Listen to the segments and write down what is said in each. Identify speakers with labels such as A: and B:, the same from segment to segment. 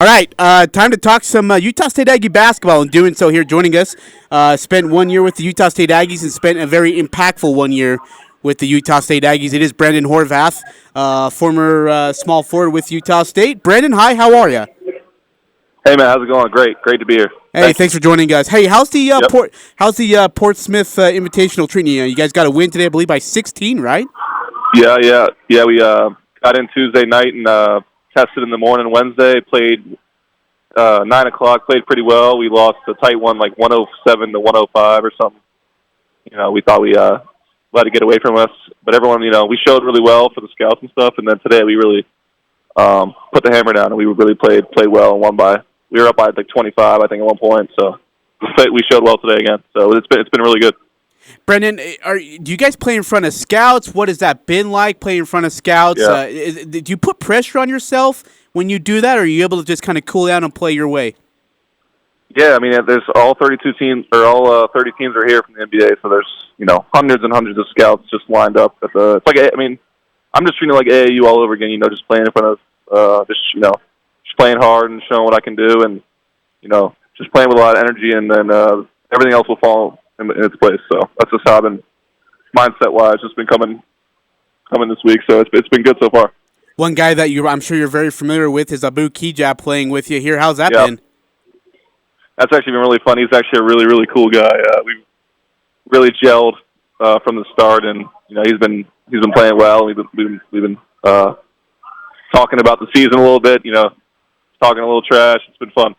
A: All right, time to talk some Utah State Aggie basketball. And doing so here, joining us, spent 1 year with the Utah State Aggies and spent a very impactful 1 year with the Utah State Aggies. It is Brandon Horvath, former small forward with Utah State. Brandon, hi, how are you?
B: Hey man, how's it going? Great to be here.
A: Hey, thanks for joining us. Hey, how's the
B: Yep.
A: Portsmouth Invitational treating you? You guys got a win today, I believe, by 16, right?
B: Yeah. We got in Tuesday night and tested in the morning. Wednesday played 9 o'clock. Played pretty well. We lost a tight one, like 107 to 105 or something. We thought we let it get away from us, but everyone, we showed really well for the scouts and stuff. And then today we really put the hammer down and we really played well and won by. We were up by like 25, I think, at one point. So we showed well today again. So it's been really good.
A: Brendan, do you guys play in front of scouts? What has that been like, playing in front of scouts?
B: Yeah.
A: Do you put pressure on yourself when you do that, or are you able to just kind of cool down and play your way?
B: Yeah, I mean, there's all 32 teams, or all 30 teams are here from the NBA, so there's, hundreds and hundreds of scouts just lined up at the, it's like, I mean, I'm just treating it like AAU all over again, just playing in front of, just playing hard and showing what I can do and, just playing with a lot of energy, and then everything else will fall in its place. So that's just how I've been, mindset-wise, just been coming this week, so it's been good so far.
A: One guy that I'm sure you're very familiar with is Abu Kijab playing with you here. How's that been?
B: That's actually been really fun. He's actually a really, really cool guy. We've really gelled from the start, and he's been playing well. We've been talking about the season a little bit. Talking a little trash. It's been fun.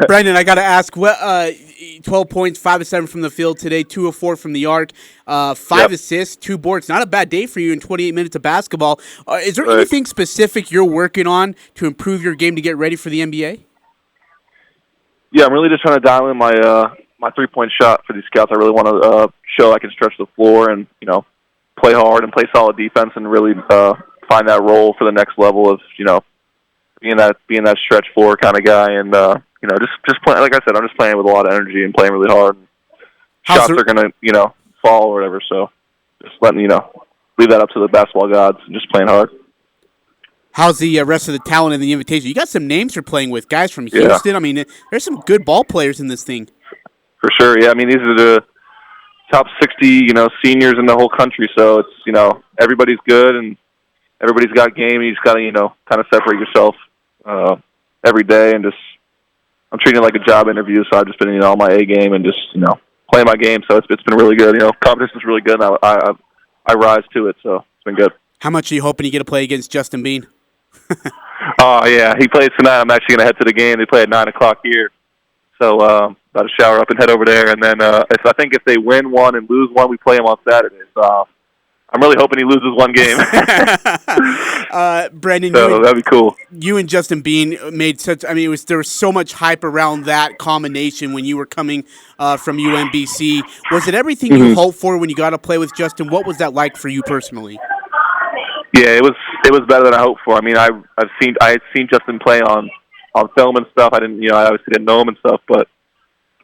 A: Brandon, I got to ask, 12 points, 5 of 7 from the field today, 2 of 4 from the arc, 5 assists, 2 boards. Not a bad day for you in 28 minutes of basketball. Is there anything specific you're working on to improve your game to get ready for the NBA?
B: Yeah, I'm really just trying to dial in my my 3-point shot for these scouts. I really want to show I can stretch the floor and play hard and play solid defense and really find that role for the next level of being that stretch floor kind of guy, and just playing. Like I said, I'm just playing with a lot of energy and playing really hard. Shots are gonna fall or whatever, so just letting leave that up to the basketball gods and just playing hard.
A: How's the rest of the talent in the invitation? You got some names you're playing with, guys from Houston. I mean, there's some good ball players in this thing. For
B: sure, yeah. I mean, these are the top 60, seniors in the whole country. So it's, everybody's good and everybody's got game. You just got to, kind of separate yourself every day, and just I'm treating it like a job interview. So I've just been, on my A game and just, playing my game. So it's been really good. Competition's really good, and I rise to it. So it's been good.
A: How much are you hoping you get to play against Justin Bean?
B: Oh, yeah. He plays tonight. I'm actually going to head to the game. They play at 9 o'clock here. So about to shower up and head over there. And then I think if they win one and lose one, we play them on Saturday. So I'm really hoping he loses one game.
A: Brandon,
B: so that'd be cool.
A: You and Justin Bean made such. I mean, there was so much hype around that combination when you were coming from UMBC. Was it everything you hoped for when you got to play with Justin? What was that like for you personally?
B: Yeah, it was better than I hoped for. I mean, I had seen Justin play on film and stuff. I didn't, I obviously didn't know him and stuff, but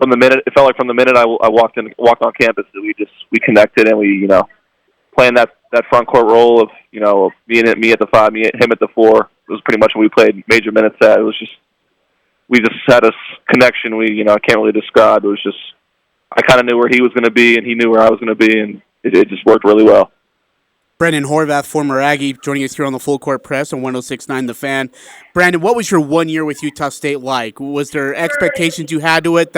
B: it felt like from the minute I walked on campus that we connected, and we playing that front court role of me at the 5, him at the 4. It was pretty much what we played major minutes at. It was just we just had a connection. I can't really describe. It was just I kind of knew where he was going to be, and he knew where I was going to be, and it just worked really well.
A: Brandon Horvath, former Aggie, joining us here on the Full Court Press on 106.9 The Fan. Brandon, what was your 1 year with Utah State like? Was there expectations you had to it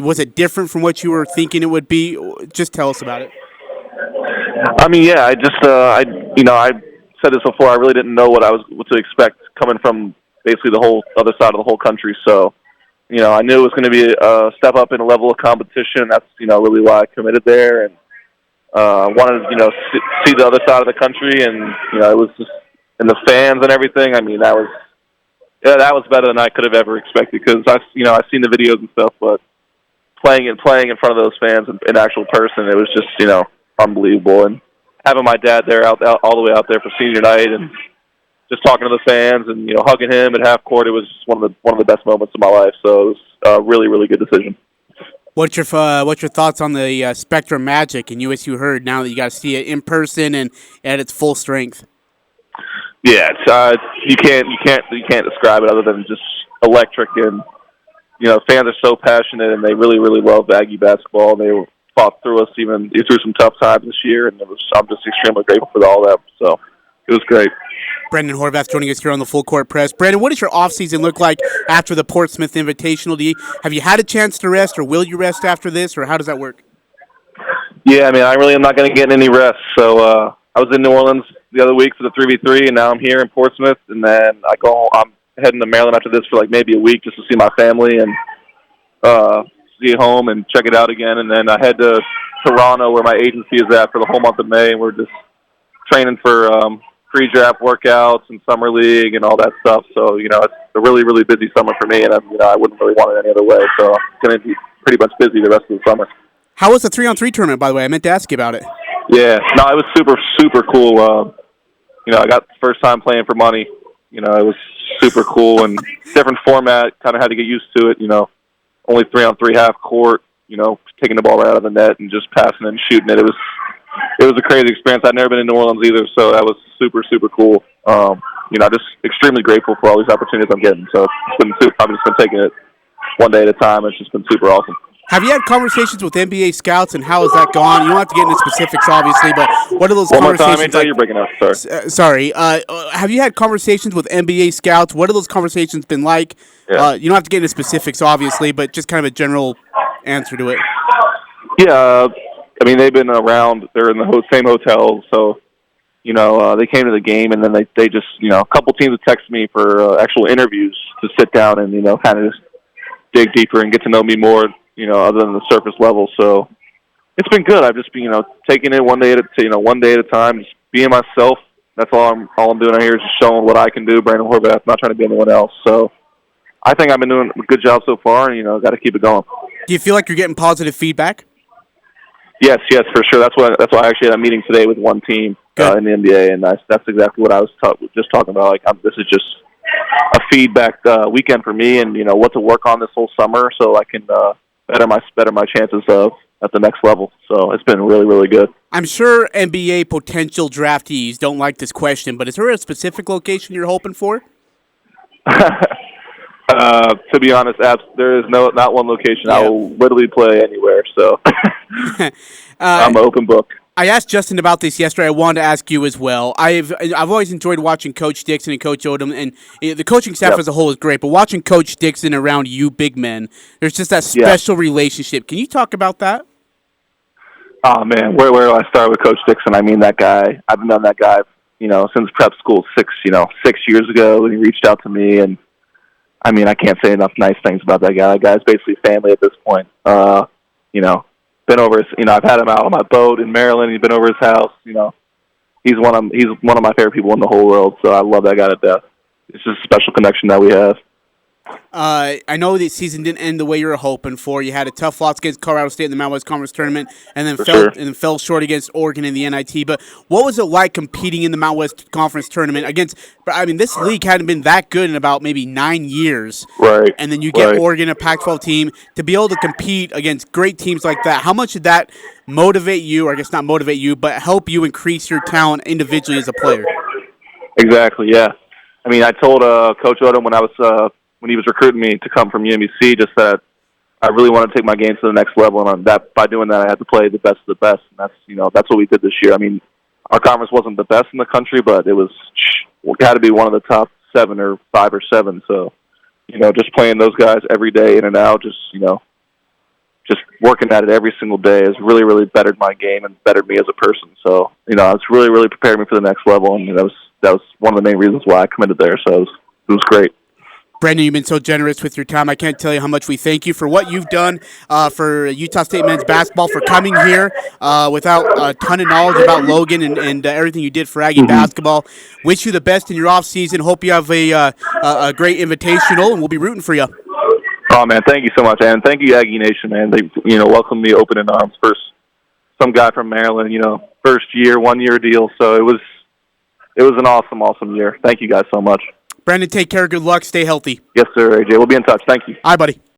A: was it different from what you were thinking it would be? Just tell us about it.
B: I mean, yeah, I just, I said this before, I really didn't know what to expect coming from basically the whole other side of the whole country. So, I knew it was going to be a step up in a level of competition. That's, really why I committed there. And wanted to, see the other side of the country, and it was just, and the fans and everything. I mean, that was better than I could have ever expected, because I've seen the videos and stuff, but playing in front of those fans in actual person, it was just unbelievable. And having my dad there all the way out there for senior night, and just talking to the fans and hugging him at half court, it was just one of the best moments of my life. So it was a really, really good decision.
A: What's your thoughts on the Spectrum Magic and USU Herd now that you got to see it in person and at its full strength?
B: Yeah, you can't describe it other than just electric, and fans are so passionate, and they really really love Aggie basketball. They fought through us even through some tough times this year, and I'm just extremely grateful for all that. So it was great.
A: Brandon Horvath joining us here on the Full Court Press. Brandon, what does your offseason look like after the Portsmouth Invitational? Have you had a chance to rest, or will you rest after this, or how does that work?
B: Yeah, I mean, I really am not going to get any rest. So I was in New Orleans the other week for the 3v3, and now I'm here in Portsmouth, and then I'm heading to Maryland after this for like maybe a week just to see my family and see it home and check it out again. And then I head to Toronto where my agency is at for the whole month of May, and we're just training for pre-draft workouts and summer league and all that stuff. So, it's a really, really busy summer for me, and I wouldn't really want it any other way. So I'm going to be pretty much busy the rest of the summer.
A: How was the 3-on-3 tournament, by the way? I meant to ask you about it.
B: Yeah, no, it was super, super cool. I got the first time playing for money. It was super cool and different format. Kind of had to get used to it. Only 3-on-3 half court. Taking the ball right out of the net and just passing it and shooting it. It was a crazy experience. I'd never been in New Orleans either, so that was super, super cool. Just extremely grateful for all these opportunities I'm getting. So I've just been taking it one day at a time. It's just been super awesome.
A: Have you had conversations with NBA scouts, and how has that gone? You don't have to get into specifics, obviously, but what are those conversations like?
B: You're breaking up.
A: Sorry. Have you had conversations with NBA scouts? What have those conversations been like?
B: Yeah.
A: You don't have to get into specifics, obviously, but just kind of a general answer to it.
B: Yeah, I mean, they've been around. They're in the same hotels, so they came to the game, and then they just a couple teams have texted me for actual interviews to sit down and kind of just dig deeper and get to know me more. Other than the surface level. So it's been good. I've just been, taking it one day at a time, just being myself. That's all I'm doing out here is just showing what I can do. Brandon Horvath, not trying to be anyone else. So I think I've been doing a good job so far, and got to keep it going.
A: Do you feel like you're getting positive feedback?
B: Yes, for sure. That's why I actually had a meeting today with one team in the NBA, and that's exactly what I was just talking about. Like, this is just a feedback weekend for me, and what to work on this whole summer, so I can better my chances at the next level. So it's been really, really good.
A: I'm sure NBA potential draftees don't like this question, but is there a specific location you're hoping for?
B: To be honest, there is not one location. Yeah. I will literally play anywhere. So I'm an open book.
A: I asked Justin about this yesterday. I wanted to ask you as well. I've always enjoyed watching Coach Dixon and Coach Odom, and the coaching staff as a whole is great. But watching Coach Dixon around you big men, there's just that special relationship. Can you talk about that?
B: Oh man, where do I start with Coach Dixon? I mean, that guy. I've known that guy, since prep school 6 years ago when he reached out to me, and I mean, I can't say enough nice things about that guy. That guy's basically family at this point. Been over his, I've had him out on my boat in Maryland. He's been over his house. He's one of my favorite people in the whole world. So I love that guy to death. It's just a special connection that we have.
A: I know the season didn't end the way you were hoping for. You had a tough loss against Colorado State in the Mountain West Conference tournament, and then fell short against Oregon in the NIT. But what was it like competing in the Mountain West Conference tournament against? I mean, this league hadn't been that good in about maybe 9 years.
B: Right.
A: And then you get Oregon, a Pac-12 team, to be able to compete against great teams like that. How much did that motivate you, or I guess not motivate you, but help you increase your talent individually as a player?
B: Exactly. Yeah. I mean, I told Coach Odom when he was recruiting me to come from UMBC, just that I really want to take my game to the next level, and by doing that, I had to play the best of the best, and that's what we did this year. I mean, our conference wasn't the best in the country, but it had to be one of the top 7 or 5 or 7. So, just playing those guys every day in and out, just working at it every single day has really, really bettered my game and bettered me as a person. So, it's really, really prepared me for the next level, and that was one of the main reasons why I committed there. So it was great.
A: Brandon, you've been so generous with your time. I can't tell you how much we thank you for what you've done for Utah State men's basketball, for coming here without a ton of knowledge about Logan and everything you did for Aggie basketball. Wish you the best in your off season. Hope you have a great invitational, and we'll be rooting for you.
B: Oh man, thank you so much, and thank you, Aggie Nation, man. They welcomed me open arms. Some guy from Maryland, first year, 1 year deal. So it was an awesome year. Thank you guys so much.
A: Brandon, take care. Good luck. Stay healthy.
B: Yes, sir, AJ. We'll be in touch. Thank you.
A: Hi, buddy.